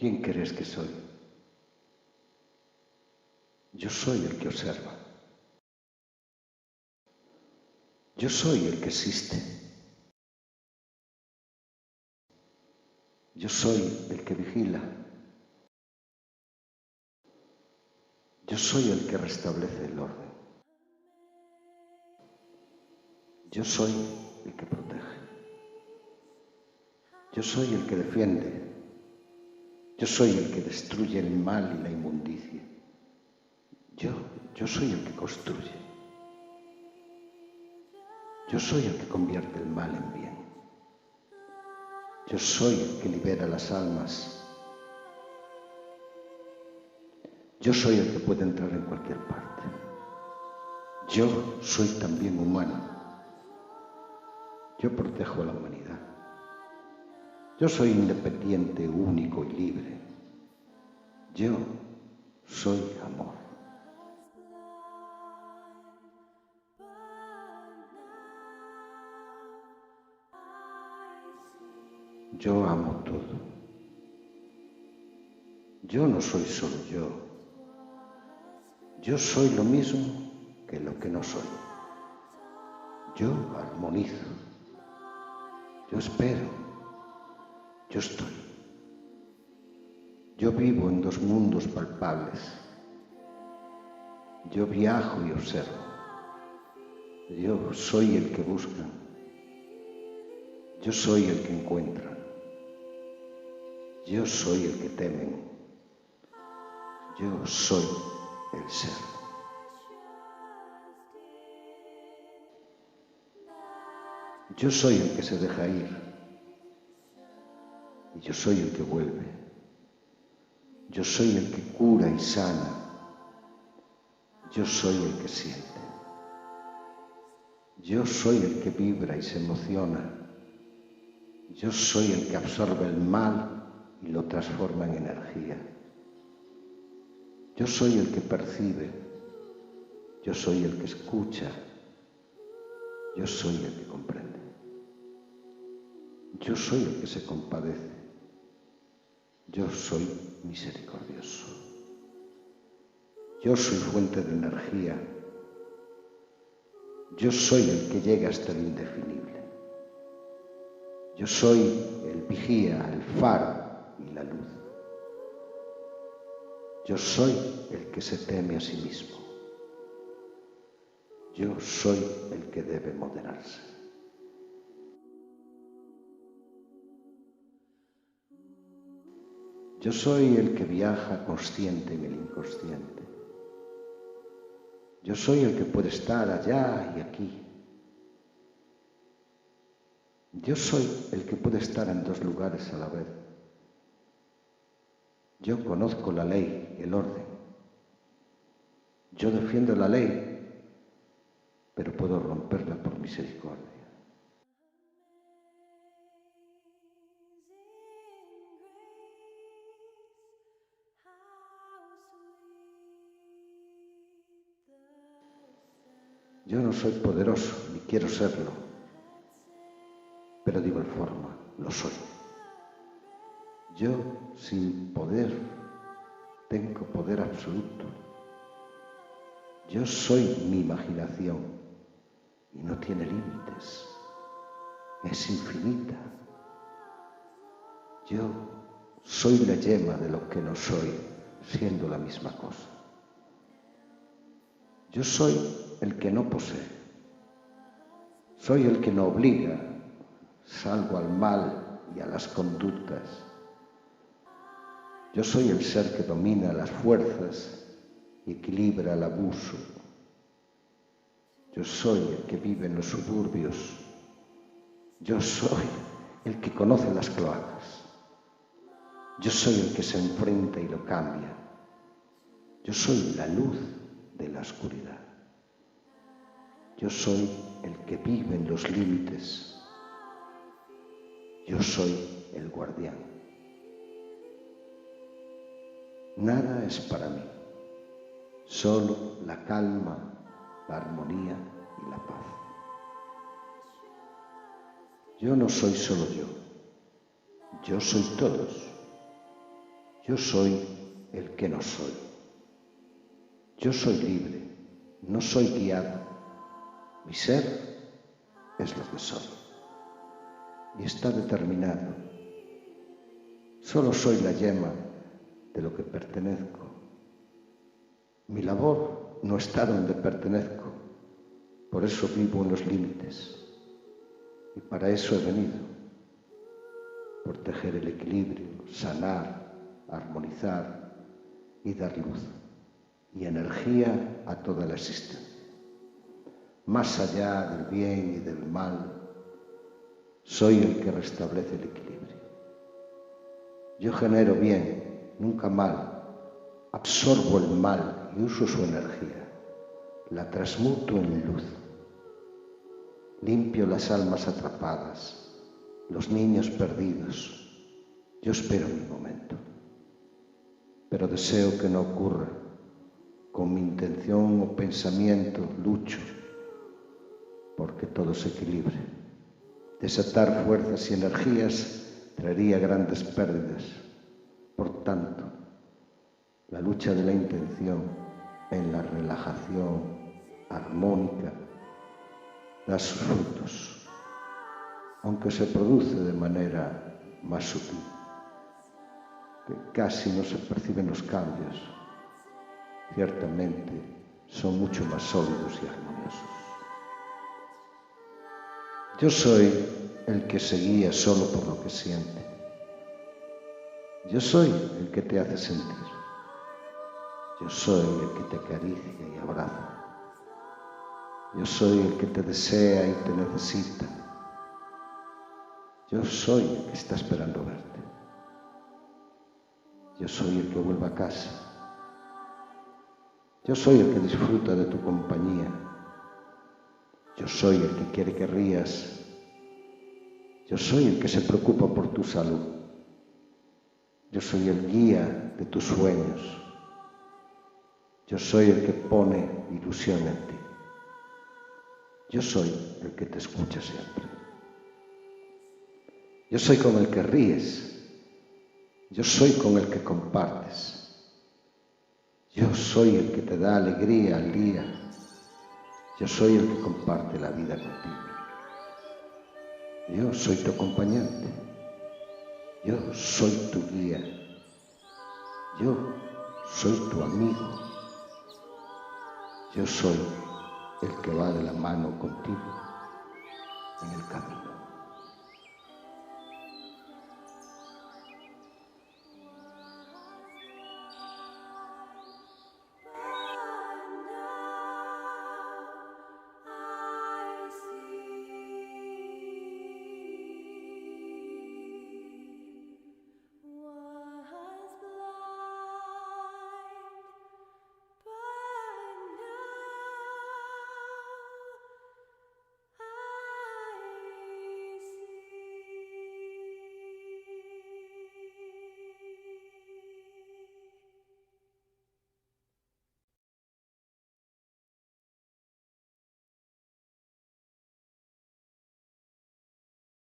¿Quién crees que soy? Yo soy el que observa. Yo soy el que existe. Yo soy el que vigila. Yo soy el que restablece el orden. Yo soy el que protege. Yo soy el que defiende. Yo soy el que destruye el mal y la inmundicia. Yo soy el que construye. Yo soy el que convierte el mal en bien. Yo soy el que libera las almas. Yo soy el que puede entrar en cualquier parte. Yo soy también humano. Yo protejo a la humanidad. Yo soy independiente, único y libre. Yo soy amor. Yo amo todo. Yo no soy solo yo. Yo soy lo mismo que lo que no soy. Yo armonizo. Yo espero. Yo estoy. Yo vivo en dos mundos palpables. Yo viajo y observo. Yo soy el que buscan. Yo soy el que encuentran. Yo soy el que temen. Yo soy el ser. Yo soy el que se deja ir. Y yo soy el que vuelve. Yo soy el que cura y sana. Yo soy el que siente. Yo soy el que vibra y se emociona. Yo soy el que absorbe el mal y lo transforma en energía. Yo soy el que percibe. Yo soy el que escucha. Yo soy el que comprende. Yo soy el que se compadece. Yo soy misericordioso. Yo soy fuente de energía. Yo soy el que llega hasta el indefinible. Yo soy el vigía, el faro y la luz. Yo soy el que se teme a sí mismo. Yo soy el que debe moderarse. Yo soy el que viaja consciente en el inconsciente. Yo soy el que puede estar allá y aquí. Yo soy el que puede estar en dos lugares a la vez. Yo conozco la ley, el orden. Yo defiendo la ley, pero puedo romperla por misericordia. Yo no soy poderoso, ni quiero serlo, pero de igual forma lo soy. Yo, sin poder, tengo poder absoluto. Yo soy mi imaginación y no tiene límites. Es infinita. Yo soy la yema de lo que no soy, siendo la misma cosa. Yo soy el que no posee. Soy el que no obliga, salvo al mal y a las conductas. Yo soy el ser que domina las fuerzas y equilibra el abuso. Yo soy el que vive en los suburbios. Yo soy el que conoce las cloacas. Yo soy el que se enfrenta y lo cambia. Yo soy la luz de la oscuridad. Yo soy el que vive en los límites. Yo soy el guardián. Nada es para mí, solo la calma, la armonía y la paz. Yo no soy solo yo soy todos. Yo soy el que no soy. Yo soy libre, no soy guiado. Mi ser es lo que soy. Y está determinado. Solo soy la yema de lo que pertenezco. Mi labor no está donde pertenezco. Por eso vivo en los límites. Y para eso he venido. Por tejer el equilibrio, sanar, armonizar y dar luz y energía a toda la existencia. Más allá del bien y del mal, soy el que restablece el equilibrio. Yo genero bien, nunca mal. Absorbo el mal y uso su energía. La transmuto en luz. Limpio las almas atrapadas, los niños perdidos. Yo espero mi momento. Pero deseo que no ocurra. Con mi intención o pensamiento lucho porque todo se equilibre. Desatar fuerzas y energías traería grandes pérdidas. Por tanto, la lucha de la intención en la relajación armónica da sus frutos, aunque se produce de manera más sutil, que casi no se perciben los cambios. Ciertamente son mucho más sólidos y armoniosos. Yo soy el que se guía solo por lo que siente. Yo soy el que te hace sentir. Yo soy el que te acaricia y abraza. Yo soy el que te desea y te necesita. Yo soy el que está esperando verte. Yo soy el que vuelve a casa. Yo soy el que disfruta de tu compañía. Yo soy el que quiere que rías. Yo soy el que se preocupa por tu salud. Yo soy el guía de tus sueños. Yo soy el que pone ilusión en ti. Yo soy el que te escucha siempre. Yo soy con el que ríes. Yo soy con el que compartes. Yo soy el que te da alegría al día. Yo soy el que comparte la vida contigo. Yo soy tu acompañante. Yo soy tu guía. Yo soy tu amigo. Yo soy el que va de la mano contigo en el camino.